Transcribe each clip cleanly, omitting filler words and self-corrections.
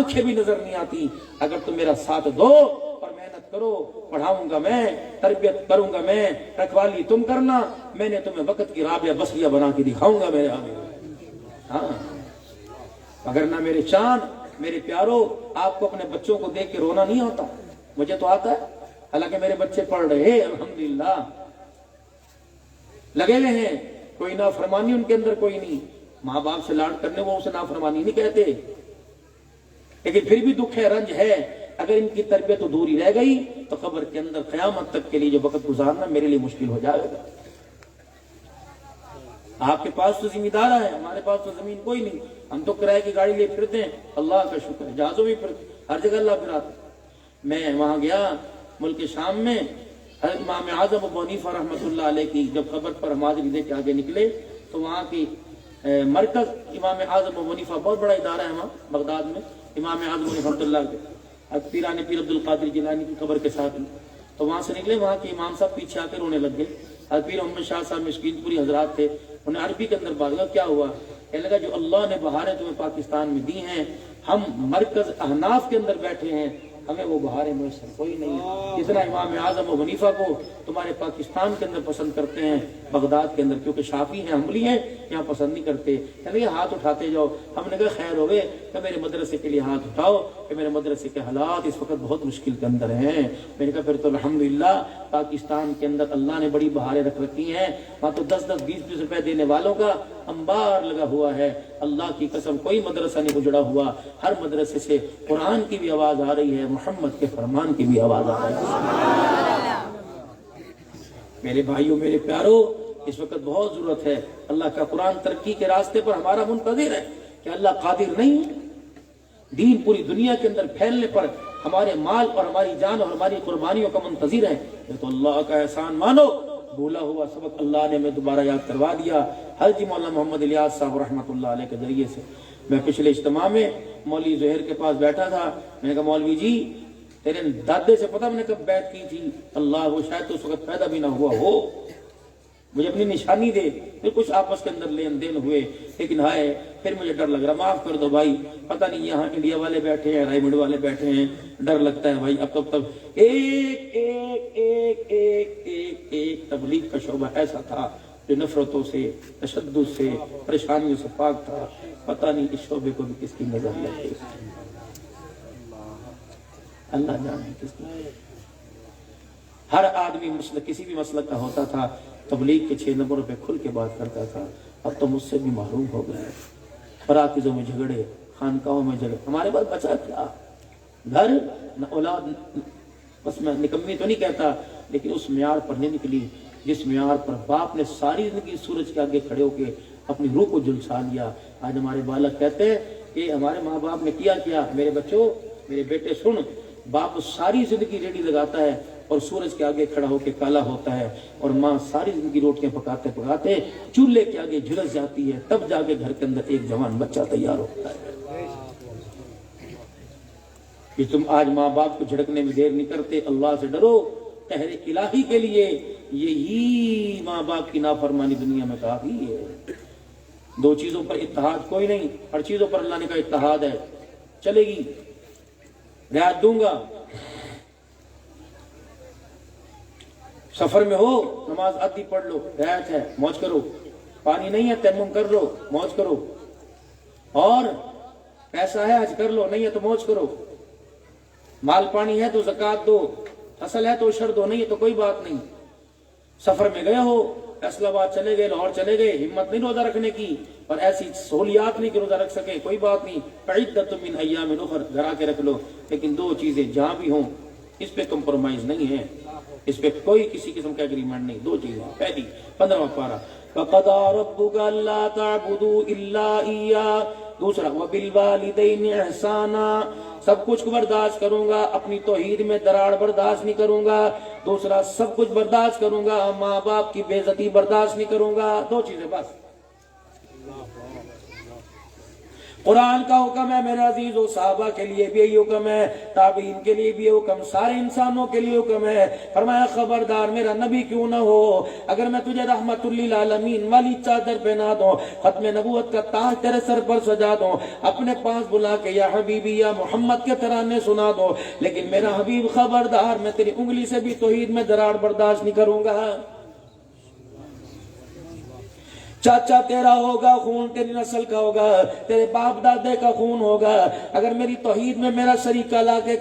آنکھیں بھی نظر نہیں آتی. اگر تم میرا ساتھ دو اور محنت کرو، پڑھاؤں گا میں، تربیت کروں گا میں، رکھوالی تم کرنا، میں نے تمہیں وقت کی رابعہ بسریہ بنا کے دکھاؤں گا میرے آگے. ہاں اگر نہ میرے چاند، میرے پیارو، آپ کو اپنے بچوں کو دیکھ کے رونا نہیں ہوتا؟ مجھے تو آتا ہے، حالانکہ میرے بچے پڑھ رہے ہیں الحمدللہ، لگے ہوئے ہیں، کوئی نافرمانی ان کے اندر کوئی نہیں. ماں باپ سے لاڈ کرنے وہ اسے نافرمانی نہیں کہتے، لیکن پھر بھی دکھ ہے، رنج ہے. اگر ان کی تربیت ادھوری رہ گئی تو قبر کے اندر قیامت تک کے لیے جو وقت گزارنا میرے لیے مشکل ہو جائے گا. آپ کے پاس تو ذمہ دار ہے، ہمارے پاس تو زمین کوئی نہیں، ہم تو کرائے کی گاڑی لے پھرتے ہیں، اللہ کا شکر ہے، جہازوں بھی پھرتے، ہر جگہ اللہ پھراتا. میں وہاں گیا ملک شام میں، حضرت امام اعظم ابو حنیفہ رحمۃ اللہ علیہ کی جب قبر پر ہم حاضری دے کے آگے نکلے تو وہاں کی مرکز امام اعظم ابو حنیفہ، بہت بڑا ادارہ ہے وہاں بغداد میں، امام اعظم رحمۃ اللہ کے پیران پیر عبد القادر جیلانی کی قبر کے ساتھ. تو وہاں سے نکلے، وہاں کے امام صاحب پیچھے آ کے رونے لگ گئے. حضرت پیر محمد شاہ صاحب مشکین پوری حضرات تھے، انہیں عربی کے اندر بات کیا، کیا ہوا؟ کہنے لگا جو اللہ نے بہاریں تمہیں پاکستان میں دی ہیں، ہم مرکز احناف کے اندر بیٹھے ہیں، ہمیں وہ بہاریں میسر کوئی نہیں ہے جتنا امام اعظم ابو حنیفہ کو تمہارے پاکستان کے اندر پسند کرتے ہیں، بغداد کے اندر، کیونکہ شافعی ہیں، حنبلی ہیں، یہاں پسند نہیں کرتے. کہنے لگے ہاتھ اٹھاتے جاؤ. ہم نے کہا خیر ہوئے کہ میرے مدرسے کے لیے ہاتھ اٹھاؤ، کہ میرے مدرسے کے حالات اس وقت بہت مشکل کے اندر ہیں. میں نے کہا پھر تو الحمدللہ پاکستان کے اندر اللہ نے بڑی بہاریں رکھ رکھی ہیں، وہاں تو 10-10 20-20 روپے دینے والوں کا انبار لگا ہوا ہے. اللہ کی قسم کوئی مدرسہ نہیں اجڑا ہوا، ہر مدرسے سے قرآن کی بھی آواز آ رہی ہے، محمد کے فرمان کی بھی آواز آ رہی ہے. میرے بھائیوں، میرے پیارو، اس وقت بہت ضرورت ہے. اللہ کا قرآن ترقی کے راستے پر ہمارا منتظر ہے کہ اللہ قادر نہیں ہے دین پوری دنیا کے اندر پھیلنے پر ہمارے مال اور ہماری جان اور ہماری قربانیوں کا منتظر ہے. یہ تو اللہ کا احسان مانو. بھولا ہوا سبق اللہ نے میں دوبارہ یاد کروا دیا. حضرت مولانا محمد الیاس صاحب رحمۃ اللہ علیہ کے ذریعے سے. میں پچھلے اجتماع میں مولوی زہیر کے پاس بیٹھا تھا. میں نے کہا مولوی جی تیرے دادے سے پتہ میں نے کب بیعت کی تھی؟ اللہ وہ شاید تو اس وقت پیدا بھی نہ ہوا ہو، مجھے اپنی نشانی دے. پھر کچھ آپس کے اندر لین دین ہوئے، لیکن ہائے پھر مجھے ڈر لگ رہا، معاف کر دو بھائی، پتہ نہیں یہاں انڈیا والے بیٹھے ہیں، رائمنڈ والے بیٹھے ہیں، ڈر لگتا ہے بھائی. اب تب ایک ایک ایک ایک ایک ایک تبلیغ کا شعبہ ایسا تھا جو نفرتوں سے، تشدد سے، پریشانیوں سے پاک تھا. پتہ نہیں اس شعبے کو بھی کس کی نظر لگ گئی، اللہ جانے کس کی. ہر آدمی مسلک کسی بھی مسلک کا ہوتا تھا، تبلیغ کے 6 نمبروں پہ کھل کے بات کرتا تھا. اب تو مجھ سے بھی محروم ہو گئے، پراکزوں میں جھگڑے، خانقاہوں میں جھگڑے. ہمارے پاس بچا کیا؟ گھر نہ اولاد. بس میں نکمی تو نہیں کہتا، لیکن اس معیار پر نہیں نکلی جس معیار پر باپ نے ساری زندگی سورج کے آگے کھڑے ہو کے اپنی روح کو جھلسا لیا. آج ہمارے بالک کہتے ہیں کہ ہمارے ماں باپ نے کیا کیا. میرے بچوں، میرے بیٹے سن، باپ ساری زندگی ریڈی لگاتا ہے اور سورج کے آگے کھڑا ہو کے کالا ہوتا ہے، اور ماں ساری زندگی روٹیاں پکاتے پکاتے چولہے کے آگے جھلس جاتی ہے، تب جا کے گھر کے اندر ایک جوان بچہ تیار ہوتا ہے. کہ تم آج ماں باپ کو جھڑکنے میں دیر نہیں کرتے، اللہ سے ڈرو قہر الہی کے لیے. یہی ماں باپ کی نافرمانی دنیا میں کافی ہے. 2 چیزوں پر اتحاد کوئی نہیں، ہر چیزوں پر اللہ نے کہا اتحاد ہے، چلے گی، رعایت دوں گا. سفر میں ہو نماز آدھی پڑھ لو، رعایت ہے، موج کرو. پانی نہیں ہے تیمم کر لو، موج کرو. اور پیسہ ہے حج کر لو، نہیں ہے تو موج کرو. مال پانی ہے تو زکوٰۃ دو، اصل ہے تو عشر دو، نہیں ہے تو کوئی بات نہیں. سفر میں گئے ہو، فیصل آباد چلے گئے، لاہور چلے گئے، ہمت نہیں روزہ رکھنے کی، اور ایسی سہولیات نہیں کہ روزہ رکھ سکیں، کوئی بات نہیں. عدۃ من ایام اخر گھر آ کے رکھ لو. لیکن 2 چیزیں جہاں بھی ہوں اس پہ کمپرومائز نہیں ہے، اس پہ کوئی کسی قسم کا ایگریمنٹ نہیں. 2 چیزیں. پہلی 15واں پارہ وَقَضَىٰ رَبُّكَ أَلَّا تَعْبُدُوا إِلَّا إِيَّاهُ. دوسرا وَبِالْوَالِدَيْنِ إِحْسَانًا. سب کچھ برداشت کروں گا، اپنی توحید میں دراڑ برداشت نہیں کروں گا. دوسرا سب کچھ برداشت کروں گا، ماں باپ کی بے عزتی برداشت نہیں کروں گا. 2 چیزیں بس. قرآن کا حکم ہے میرے عزیزو، صحابہ کے لیے بھی یہی حکم ہے، تابعین کے لیے بھی یہ حکم، سارے انسانوں کے لیے حکم ہے۔ فرمایا خبردار میرا نبی کیوں نہ ہو، اگر میں تجھے رحمت للعالمین والی چادر پہنا دوں، ختم نبوت کا تاج تیرے سر پر سجا دوں، اپنے پاس بلا کے یا حبیبی یا محمد کے ترانے سنا دو، لیکن میرا حبیب خبردار میں تیری انگلی سے بھی توحید میں دراڑ برداشت نہیں کروں گا۔ چاچا تیرا ہوگا خون، تیری نسل کا ہوگا، تیرے باپ دادے کا خون ہوگا، اگر میری توحید میں میرا شریکہ لا کے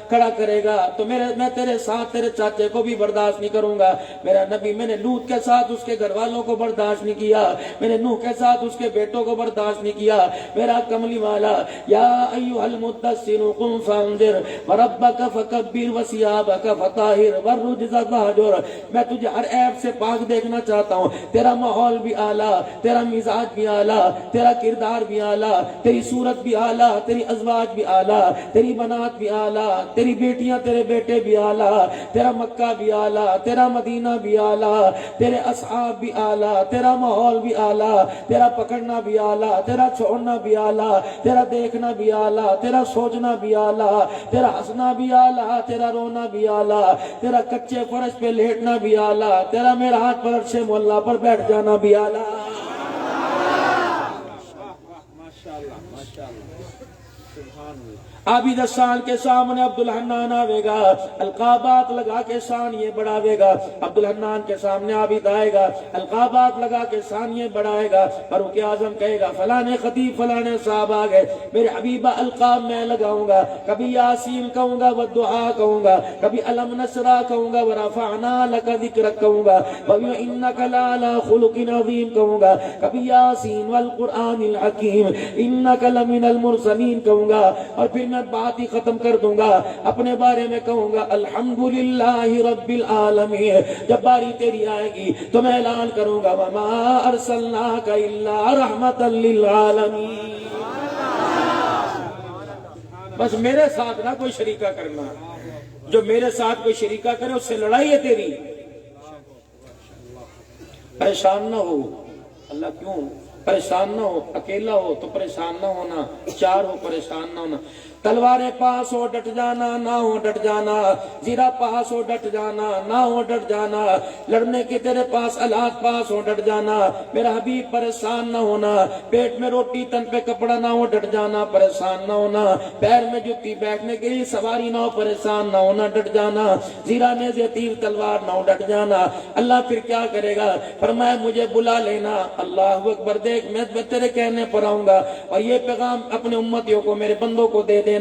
کھڑا کرے گا تو میں تیرے ساتھ تیرے چاچے کو بھی برداشت نہیں کروں گا۔ میرا نبی، میں نے لوط کے ساتھ اس کے گھر والوں کو برداشت نہیں کیا، میں نے نوح کے ساتھ اس کے بیٹوں کو برداشت نہیں کیا۔ میرا کملی والا، یا ایھا المدثر قم فانذر وربک فکبر وثیابک فطہر والرجز فہجر، میں تجھے ہر عیب سے پاک دیکھنا چاہتا ہوں، تیرا ماحول بھی اعلیٰ، تیرا مزاج بھی اعلیٰ، تیرا کردار بھی اعلیٰ، تیری صورت بھی اعلیٰ، تیری ازواج بھی اعلیٰ، تیری بنات بھی اعلیٰ، تیری بیٹیاں تیرے بیٹے بھی اعلیٰ، تیرا مکہ بھی اعلیٰ، تیرا مدینہ بھی اعلیٰ، تیرے اصحاب بھی اعلیٰ، تیرا ماحول بھی اعلیٰ، تیرا پکڑنا بھی اعلیٰ، تیرا چھوڑنا بھی اعلیٰ، تیرا دیکھنا بھی اعلیٰ، تیرا سوچنا بھی اعلیٰ، تیرا ہنسنا بھی اعلیٰ، تیرا رونا بھی اعلیٰ، تیرا کچے فرش پہ لیٹنا بھی اعلیٰ، تیرا میرا ہاتھ پر عرش مولا پر بیٹھ جانا بھی اعلیٰ۔ عابد الشان کے سامنے عبدالحنان آوے گا، القابات لگا کے شان یہ بڑھاوے گا۔ عبدالحنان کے سامنے عابد آئے گا، القابات لگا کے شان یہ بڑھائے گا۔ فاروق اعظم کہے گا فلانے خطیب فلانے صاحب آ گئے، میرے حبیبہ القاب میں لگاؤں گا، کبھی یاسین کہوں گا، والدعاء کہوں گا، کبھی علم نشرہ کہوں گا، ورفعنا لک ذکرک کہوں گا، کبھی انک لعلی خلق عظیم کہوں گا، کبھی یاسین والقرآن الحکیم انک لمن المرسلین کہوں گا، اور پھر بات ہی ختم کر دوں گا، اپنے بارے میں کہوں گا الحمدللہ رب العالمین۔ جب باری تیری آئے گی تو میں اعلان کروں گا وما ارسلناک الا رحمتا للعالمین۔ بس میرے ساتھ نہ کوئی شریکہ کرنا، جو میرے ساتھ کوئی شریکہ کرے اس سے لڑائی ہے تیری۔ پریشان نہ ہو، اللہ کیوں پریشان نہ ہو، اکیلا ہو تو پریشان نہ ہونا، چار ہو پریشان نہ ہونا۔ تلواریں پاس ہو ڈٹ جانا، نہ ہو ڈٹ جانا، زیرہ پاس ہو ڈٹ جانا، نہ ہو ڈٹ جانا، لڑنے کے تیرے پاس آلات پاس ہو ڈٹ جانا، میرا حبیب پریشان نہ ہونا، پیٹ میں روٹی تن پہ کپڑا نہ ہو ڈٹ جانا، پریشان نہ ہونا، پیر میں جوتی بیٹھنے کے لیے سواری نہ ہو، پریشان نہ ہونا، ڈٹ جانا، زیرہ نیزے تیر تلوار نہ ہو ڈٹ جانا۔ اللہ پھر کیا کرے گا؟ فرمایا مجھے بلا لینا، اللہ اکبر، دیکھ میں تیرے کہنے پر آؤں گا اور یہ پیغام اپنے امتیوں کو، میرے بندوں کو دے دینا،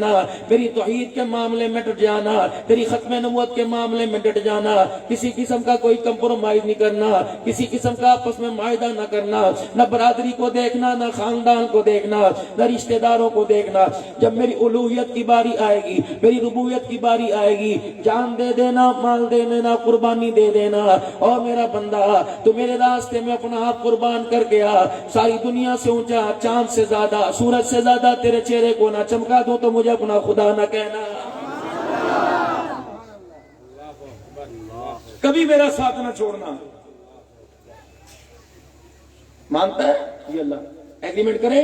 میری توحید کے معاملے میں ڈٹ جانا، تیری ختم نبوت کے معاملے میں ڈٹ جانا، کسی قسم کا کوئی کمپرومائز نہیں کرنا، کسی قسم کا آپس میں معاہدہ نہ کرنا، نہ برادری کو دیکھنا، نہ خاندان کو دیکھنا، نہ رشتہ داروں کو دیکھنا۔ جب میری الوہیت کی باری آئے گی، میری ربوبیت کی باری آئے گی، جان دے دینا، مال دے دینا، قربانی دے دینا، اور میرا بندہ تو میرے راستے میں اپنا آپ قربان کر گیا، ساری دنیا سے اونچا، چاند سے زیادہ، سورج سے زیادہ تیرے چہرے کو نہ چمکا دو تو مجھے اپنا خدا نہ کہنا۔ کبھی میرا ساتھ نہ چھوڑنا۔ مانتا ہے یہ اللہ؟ ایگریمنٹ کریں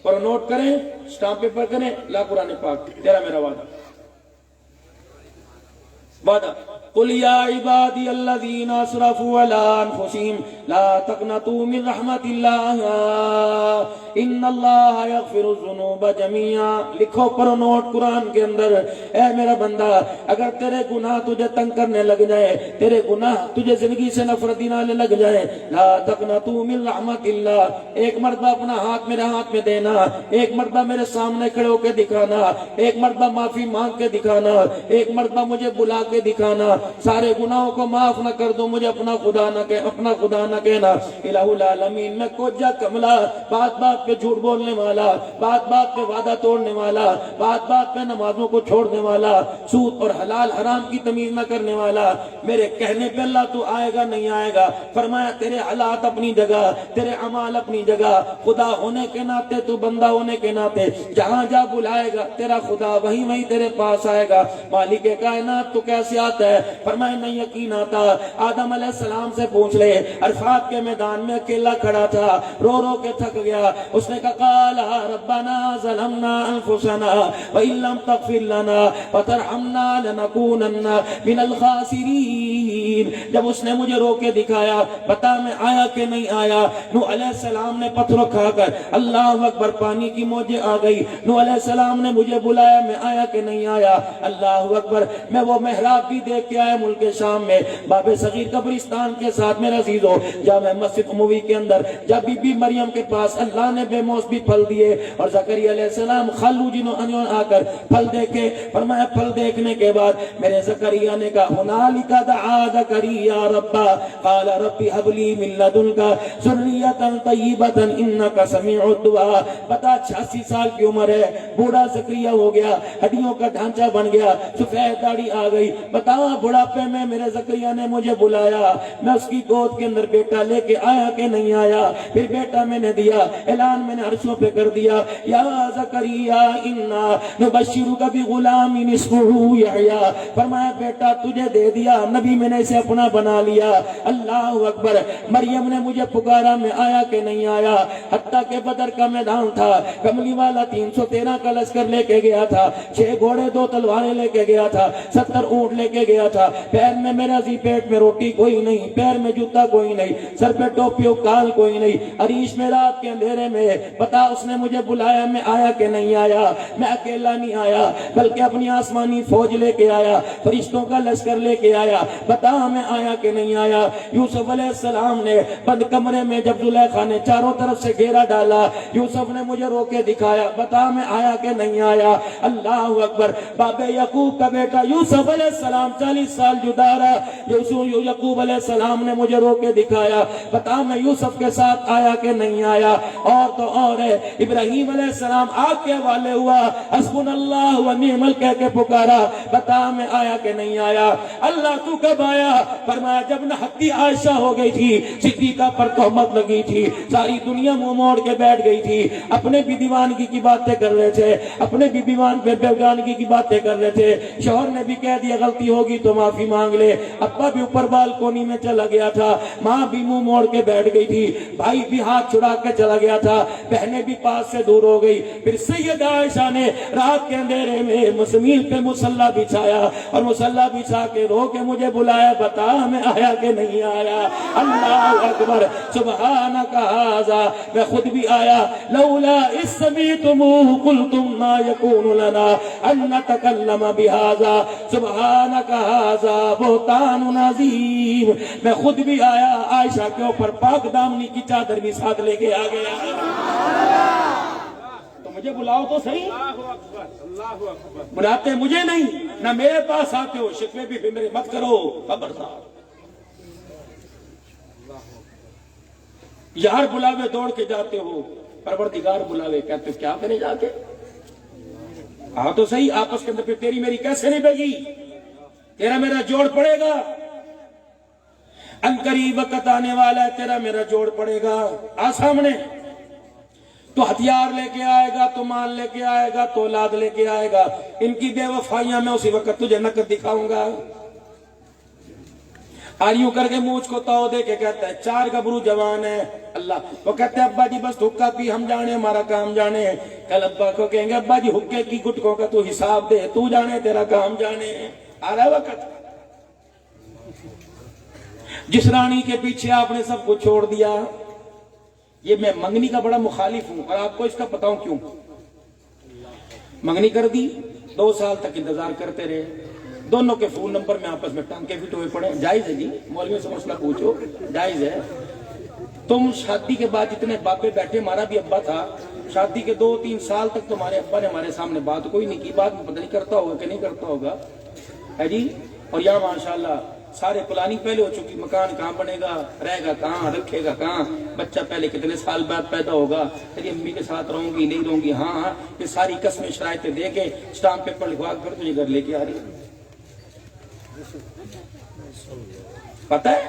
اور نوٹ کریں، سٹامپ پیپر کریں، لا قرآن پاک، تیرا میرا وعدہ۔ قل یا عبادی الذین اسرفوا علی انفسہم لا تقنطوا من رحمت اللہ ان اللہ یغفر الذنوب جميعا۔ لکھو پڑھو نوٹ قرآن کے اندر، اے میرا بندہ اگر تیرے گناہ تجھے تنگ کرنے لگ جائے، تیرے گناہ تجھے زندگی سے نفرت دلانے لگ جائے، لا تقنطوا من رحمت اللہ، ایک مرتبہ اپنا ہاتھ میرے ہاتھ میں دینا، ایک مرتبہ میرے سامنے کھڑے ہو کے دکھانا، ایک مرتبہ معافی مانگ کے دکھانا، ایک مرتبہ مجھے بلا کے دکھانا، سارے گناہوں کو معاف نہ کر دو، مجھے اپنا خدا نہ کہنا۔ الہ العالمین میں کوجا کملا، بات بات پہ جھوٹ بولنے والا، بات بات پہ وعدہ توڑنے والا، بات بات پہ نمازوں کو چھوڑنے والا، سود اور حلال حرام کی تمیز نہ کرنے والا، میرے کہنے پہ اللہ تو آئے گا نہیں آئے گا؟ فرمایا تیرے حالات اپنی جگہ، تیرے اعمال اپنی جگہ، خدا ہونے کے ناطے تو بندہ ہونے کے ناطے جہاں جا بلائے گا تیرا خدا وہیں تیرے پاس آئے گا۔ مالک کائنات تو کیسے آتا ہے؟ فرمایا نہیں یقین آتا آدم علیہ السلام سے پوچھ لے، عرفات کے میدان میں اکیلا کھڑا تھا، رو رو کے تھک گیا، اس نے کہا قال ربنا ظلمنا انفسنا وان لم تغفر لنا وترحمنا لنكونن من الخاسرین۔ جب اس نے مجھے رو کے دکھایا، بتا میں آیا کہ نہیں آیا؟ نوح علیہ السلام نے پتھر کھا کر اللہ اکبر پانی کی موجیں آ گئی، نوح علیہ السلام نے مجھے بلایا، میں آیا کہ نہیں آیا؟ اللہ اکبر، میں وہ محراب بھی دیکھ کے آیا ملک شام میں، باب صغیر قبرستان کے ساتھ میرا عزیزو، جامع مسجد اموی کے اندر جب بی بی مریم کے پاس اللہ نے بے موسمی پھل دیے اور زکریا علیہ السلام خلو جنہوں انہوں آ کر پھل دیکھے، فرمایا پھل دیکھنے کے بعد میرے زکریا نے کہا ہنالک دعا زکریا ربا قال ربی حب لی من لدنک ذریۃ طیبۃ انک سمیع الدعاء۔ بتا 86 سال کی عمر ہے، بوڑھا زکریا ہو گیا، ہڈیوں کا ڈھانچہ بن گیا، سفید داڑھی آ گئی، بتا بڑھاپے میں میرے زکریا نے مجھے بلایا، میں اس کی گود کے اندر بیٹا لے کے آیا کہ نہیں آیا؟ پھر بیٹا میں نے دیا، اعلان میں نے عرشوں پہ کر دیا، یا زکریا انا نبشرک بغلام اسمہ یحییٰ، فرمایا بیٹا تجھے دے دیا، نبی میں نے اسے اپنا بنا لیا۔ اللہ اکبر، مریم نے مجھے پکارا، میں آیا کہ نہیں آیا؟ حتیٰ کہ بدر کا میدان تھا، کملی والا 313 کا لشکر لے کے گیا تھا، 6 گھوڑے 2 تلواریں لے کے گیا تھا، 70 اونٹ لے کے گیا تھا، پیر میں میرا زی پیٹ میں روٹی کوئی نہیں، پیر میں جوتا کوئی نہیں، سر پہ ٹوپی و کال کوئی نہیں، عریش میں رات کے اندھیرے میں، بتا اس نے مجھے بلایا، میں آیا کہ نہیں آیا؟ میں اکیلا نہیں آیا بلکہ اپنی آسمانی فوج لے کے آیا، فرشتوں کا لشکر لے کے آیا، بتا میں آیا کہ نہیں آیا؟ یوسف علیہ السلام نے بند کمرے میں جب زلیخا نے چاروں طرف سے گھیرا ڈالا، یوسف نے مجھے رو کے دکھایا، بتا میں آیا کہ نہیں آیا؟ اللہ اکبر، باب یعقوب کا بیٹا یوسف علیہ السلام 40 سال جدا رہا، یعقوب علیہ السلام نے مجھے رو کے دکھایا، بتا میں یوسف کے ساتھ آیا کہ نہیں آیا؟ اور تو اور ہے، ابراہیم علیہ السلام آگ کے حوالے ہوا، حسبنا اللہ و نعم الوکیل کہہ کے پکارا، بتا میں آیا کہ نہیں آیا؟ اللہ تو کب آیا؟ فرمایا جب نہتی عائشہ ہو گئی تھی، صدیقہ پر تہمت لگی تھی، ساری دنیا منہ موڑ کے بیٹھ گئی تھی، اپنے بھی دیوانگی کی باتیں کر رہے تھے، اپنے بھی بیگانگی کی باتیں کر رہے تھے، شوہر نے بھی کہہ دیا غلطی ہوگی تو معافی مانگ لے، ابا بھی اوپر بالکونی میں چلا گیا تھا، ماں بھی منہ موڑ کے بیٹھ گئی تھی، بھائی بھی ہاتھ چھڑا کے چلا گیا تھا، بہنیں بھی پاس سے دور ہو گئی، پھر سیدہ عائشہ نے رات کے اندھیرے میں زمین پہ مصلی بچھایا اور مصلی بچھا کے رو کے مجھے بلایا، بتا میں آیا کہ نہیں آیا؟ اللہ اکبر، سبحانک ھذا، میں خود بھی آیا، لولا اذ سمعتموہ قلتم ما یکون لنا ان نتکلم بھذا سبحانک ھذا بہتان عظیم، میں خود بھی آیا، عائشہ کے اوپر پاک دامنی کی چادر بھی ساتھ لے کے آ گیا۔ تو مجھے بلاؤ تو صحیح، بلاتے مجھے نہیں، نہ میرے پاس آتے ہو، شکوے بھی میرے مت کرو، خبردار۔ یار بلاوے دوڑ کے جاتے ہو، پروردگار بلاوے کہتے ہو کیا کرے جا کے؟ ہاں تو صحیح، آپس کے اندر پھر تیری میری کیسے نہیں بگی؟ تیرا میرا جوڑ پڑے گا، ان قریب وقت آنے والا ہے، تیرا میرا جوڑ پڑے گا، آ سامنے، تو ہتھیار لے کے آئے گا، تو مال لے کے آئے گا، تو اولاد لے کے آئے گا، ان کی بے وفائیاں میں اسی وقت تجھے نقد دکھاؤں گا۔ آریوں کر کے مونچھ کو تاؤ دے کے کہتا ہے 4 گبرو جوان ہے، اللہ وہ کہتے ہیں ابا جی بس حکا پی، ہم جانے ہمارا کام جانے، کل ابا کو کہیں گے ابا جی حکے کی گٹکوں کا تو حساب دے، تو جانے تیرا کام جانے، آ رہا وقت۔ جس رانی کے پیچھے آپ نے سب کو چھوڑ دیا، یہ میں منگنی کا بڑا مخالف ہوں اور آپ کو اس کا بتاؤں کیوں۔ منگنی کر دی، 2 سال تک انتظار کرتے رہے، دونوں کے فون نمبر میں آپس میں ٹانکے فٹ ہوئے پڑے، جائز ہے جی، مولویوں سے مسئلہ پوچھو، جائز ہے۔ تم شادی کے بعد اتنے بابے بیٹھے، ہمارا بھی ابا تھا، شادی کے 2-3 سال تک تمہارے ابا نے ہمارے سامنے بات کوئی نہیں کی، بات میں پتہ نہیں کرتا ہوگا کہ نہیں کرتا ہوگا ہے جی۔ اور یہاں ماشاءاللہ سارے پلاننگ پہلے ہو چکی، مکان کہاں بنے گا، رہے گا کہاں، رکھے گا کہاں، بچہ پہلے کتنے سال بعد پیدا ہوگا، تیری امی کے ساتھ رہوں گی نہیں رہوں گی، ہاں یہ ساری قسمیں شرائطیں دے کے اسٹامپ پیپر لکھوا کر تجھے گھر لے کے آ رہی ہے۔ پتہ ہے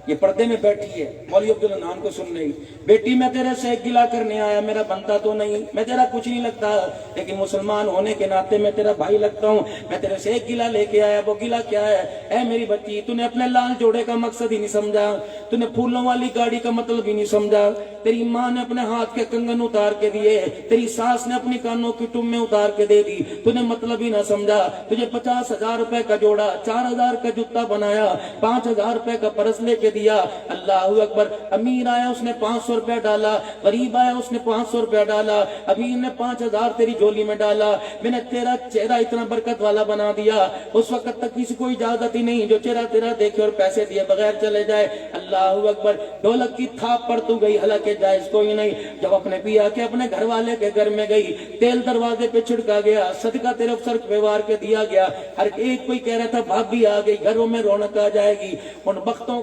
یہ پردے میں بیٹھی ہے مولوی عبدالحنان کو سن رہی، بیٹی میں تیرے سے ایک گلہ کرنے آیا، میرا بنتا تو نہیں، میں تیرا کچھ نہیں لگتا، لیکن مسلمان ہونے کے ناطے میں تیرا بھائی لگتا ہوں، میں تیرے سے ایک گلہ لے کے آیا، وہ گلہ کیا ہے؟ اے میری بچی، تو نے اپنے لال جوڑے کا مقصد ہی نہیں سمجھا، تو نے پھولوں والی گاڑی کا مطلب ہی نہیں سمجھا، تیری ماں نے اپنے ہاتھ کے کنگن اتار کے دیے، تیری ساس نے اپنی کانوں کی ٹمیں اتار کے دے دی، تو نے مطلب ہی نہ سمجھا، تجھے 50,000 روپے کا جوڑا، 4,000 کا جوتا بنایا، 5,000 روپے کا پرس لے کے دیا، اللہ اکبر، امیر آیا اس نے 500 روپے ڈالا، غریب آیا اس نے 500 روپے ڈالا، امیر نے 5,000 تیری جولی میں ڈالا، میں نے تیرا چہرہ اتنا برکت والا بنا دیا، اس وقت تک کسی کو اجازت ہی نہیں جو چہرہ تیرا دیکھے اور پیسے دیے بغیر چلے جائے، اللہ اکبر، ڈھولک کی تھاپ پر تو گئی، حالانکہ جائز کوئی نہیں، جب اپنے پیا کے اپنے گھر والے کے گھر میں گئی، تیل دروازے پہ چھڑکا گیا، صدقہ تیرے سر پہ وار کے دیا گیا، ہر ایک کوئی کہہ رہا تھا بھابھی آ گئی، گھروں میں رونق آ جائے گی، ان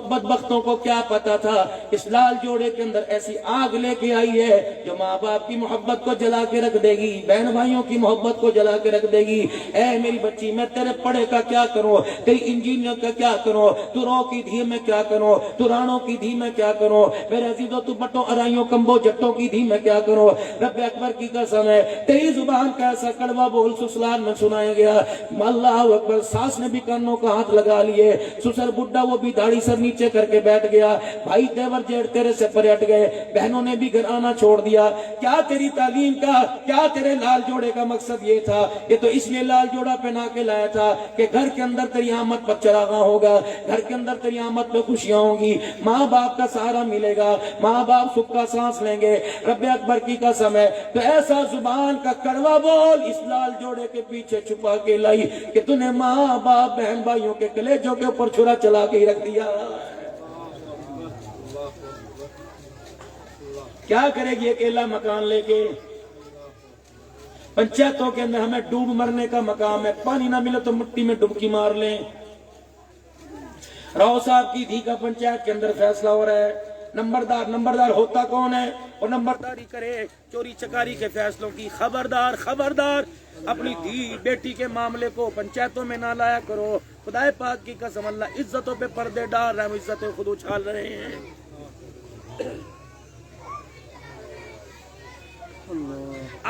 بدبختوں کو کیا پتا تھا اس لال جوڑے کے اندر ایسی آگ لے کے آئی ہے جو ماں باپ کی محبت کو جلا کے رکھ دے گی، بہن بھائیوں کی محبت کو جلا کے رکھ دے گی۔ اے میری بچی، میں تیرے پڑھے کا کیا کروں، تیری انجینئر کا کیا کروں، تو رو کی دھی میں کیا کروں، تو رانوں کی دھی میں کیا کروں، میرے عزیزوں تو بٹوں ارائیوں کمبو جٹوں کی دھی میں کیا کروں، رب اکبر کی قسم ہے تیری زبان کا ایسا کڑوا بول سسرال میں سنایا گیا، اللہ اکبر، ساس نے بھی کانوں کا ہاتھ لگا لیے، سسر بڈھا وہ بھی داڑھی سر نیچے کر کے بیٹھ گیا، بھائی تیور جیڑ تیرے سے پرے ہٹ گئے، بہنوں نے بھی گھر آنا چھوڑ دیا، کیا تیری تعلیم کا، کیا تیرے لال جوڑے کا مقصد یہ تھا؟ یہ تو اس لیے لال جوڑا پہنا کے لایا تھا کہ گھر کے اندر تیری آمد پر چراغاں ہوگا، گھر کے اندر تیری آمد پہ خوشیاں ہوں گی، ماں باپ کا سہارا ملے گا، ماں باپ سکھ کا سانس لیں گے، رب اکبر کی قسم ہے تو ایسا زبان کا کڑوا بول اس لال جوڑے کے پیچھے چھپا کے لائی کہ تو نے ماں باپ بہن بھائیوں کے کلیجوں کے اوپر چھرا چلا کے ہی رکھ دیا۔ کیا کرے گی اکیلا مکان لے کے؟ پنچایتوں کے اندر ہمیں ڈوب مرنے کا مقام ہے، پانی نہ ملے تو مٹی میں ڈبکی مار لیں۔ راؤ صاحب کی دھی کا پنچایت کے اندر فیصلہ ہو رہا ہے، نمبردار ہوتا کون ہے اور نمبرداری کرے چوری چکاری کے فیصلوں کی، خبردار اپنی دھی بیٹی کے معاملے کو پنچایتوں میں نہ لایا کرو، خدا پاک کی قسم اللہ عزتوں پہ پردے ڈال رہے ہیں، عزتیں خود اچھال رہے ہیں۔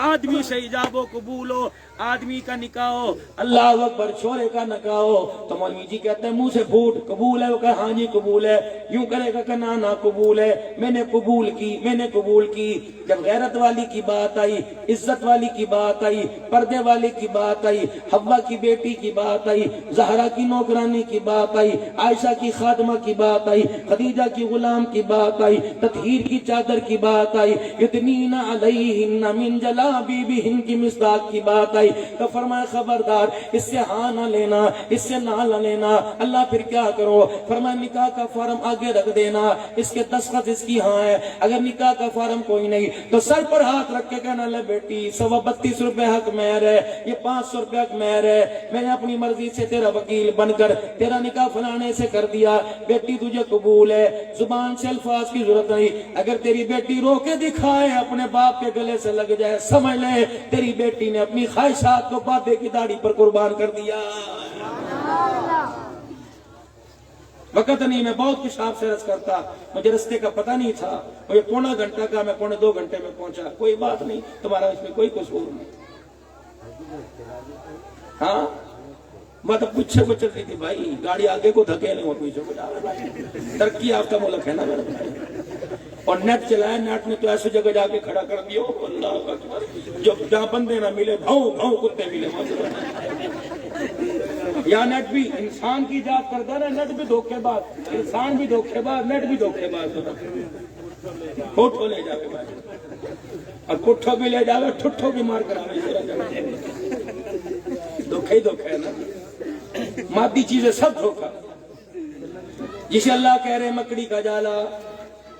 آدمی سے ایجاب و قبول ہو، آدمی کا نکاح ہو، اللہ اکبر، چھوڑے کا نکاح ہو تو مولوی جی کہتے ہیں منہ سے پھوٹ قبول ہے، وہ کہا ہاں جی قبول ہے، یوں کرے گا کہ نا قبول ہے، میں نے قبول کی۔ جب غیرت والی کی بات آئی، عزت والی کی بات آئی، پردے والی کی بات آئی، حوا کی بیٹی کی بات آئی، زہرا کی نوکرانی کی بات آئی، عائشہ کی خادمہ کی بات آئی، خدیجہ کی غلام کی بات آئی، تطہیر کی چادر کی بات آئی، یدنین علیہن من جلابیبہن کی مصداق کی بات آئی تو فرمایا خبردار، اس سے ہاں نہ لینا، اس سے نہ لینا۔ اللہ پھر کیا کرو؟ فرمایا نکاح کا فارم آگے رکھ دینا، اس کے دستخط اس کی ہاں ہے، اگر نکاح کا فارم کوئی نہیں تو سر پر ہاتھ رکھ کے کہنا لے بیٹی 132 روپے حق مہر ہے، یہ 500 روپے حق مہر ہے، میں نے اپنی مرضی سے تیرا وکیل بن کر تیرا نکاح فلانے سے کر دیا، بیٹی تجھے قبول ہے، زبان سے الفاظ کی ضرورت نہیں، اگر تیری بیٹی رو کے دکھائے اپنے باپ کے گلے سے لگ جائے، سمجھ لے تیری بیٹی نے اپنی خواہشات کو بابے کی داڑھی پر قربان کر دیا۔ وقت نہیں، میں بہت کچھ آپ سے عرض کرتا، مجھے رستے کا پتہ نہیں تھا، مجھے پونا گھنٹہ کا، میں 2.25 گھنٹے میں پہنچا، کوئی بات نہیں، تمہارا اس میں کوئی قصور نہیں۔ ہاں میں تو پوچھے کو چل رہی تھی بھائی، گاڑی آگے کو دھکیلیں اور پیچھے کو جا رہا ہے، ترقی یافتہ ملک ہے نا میرے بھائی، اور نیٹ چلایا، نیٹ نے تو ایسی جگہ جا کے کھڑا کر دیا، اللہ اکبر، جو جہاں بندے نہ ملے بھاؤ کتے ملے، یا نیٹ بھی انسان کی ایجاد کرتا ہے نا، نیٹ بھی دھوکے باز، انسان بھی دھوکے باز، نیٹ بھی دھوکے باز، پھوٹو لے جاوے بھائی، اور پٹھو بھی لے جاوے، ٹھٹھو بھی مار کر آوے، دھوکے ہی دھوکے ہے نا، مادی چیزیں سب دھوکا، جسے اللہ کہہ رہے مکڑی کا جالا،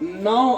9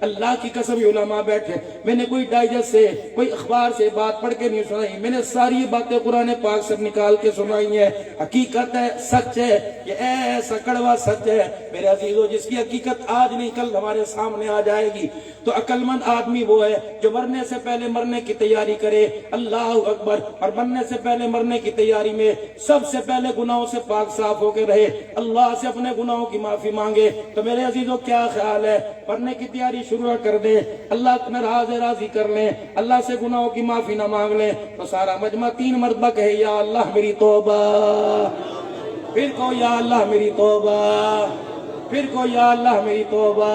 اللہ کی قسم علماء بیٹھے, میں نے کوئی ڈائجسٹ سے کوئی اخبار سے بات پڑھ کے نہیں سنائی, میں نے ساری باتیں قرآن پاک سے نکال کے سنائی ہیں. حقیقت ہے, سچ ہے, یہ ایسا کڑوا سچ ہے میرے عزیزو جس کی حقیقت آج نہیں کل ہمارے سامنے آ جائے گی. تو عقل مند آدمی وہ ہے جو مرنے سے پہلے مرنے کی تیاری کرے. اللہ اکبر. اور مرنے سے پہلے مرنے کی تیاری میں سب سے پہلے گناہوں سے پاک صاف ہو کے رہے, اللہ سے اپنے گناہوں کی معافی مانگے. تو میرے عزیزو کیا خیال ہے, مرنے کی تیاری شروع کر دیں, اللہ ناراض راضی کر لیں, اللہ سے گناہوں کی معافی نہ مانگ لیں تو سارا مجمع 3 مرتبہ کہے یا اللہ میری توبہ, پھر کو یا اللہ میری توبہ, پھر کو یا اللہ میری توبہ.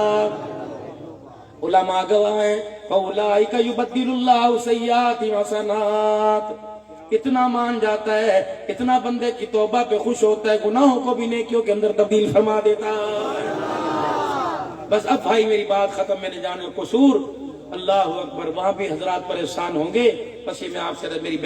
علماء گواہ ہیں فَأُولَٰئِكَ يُبَدِّلُ اللَّهُ سَيِّئَاتِهِمْ حَسَنَاتٍ. اتنا مان جاتا ہے, اتنا بندے کی توبہ پہ خوش ہوتا ہے, گناہوں کو بھی نیکیوں کے اندر تبدیل فرما دیتا ہے. بس اب بھائی میری بات ختم, میں نے جانے قصور. اللہ اکبر. وہاں بھی حضرات پریشان ہوں گے, بس یہ میں آپ سے میری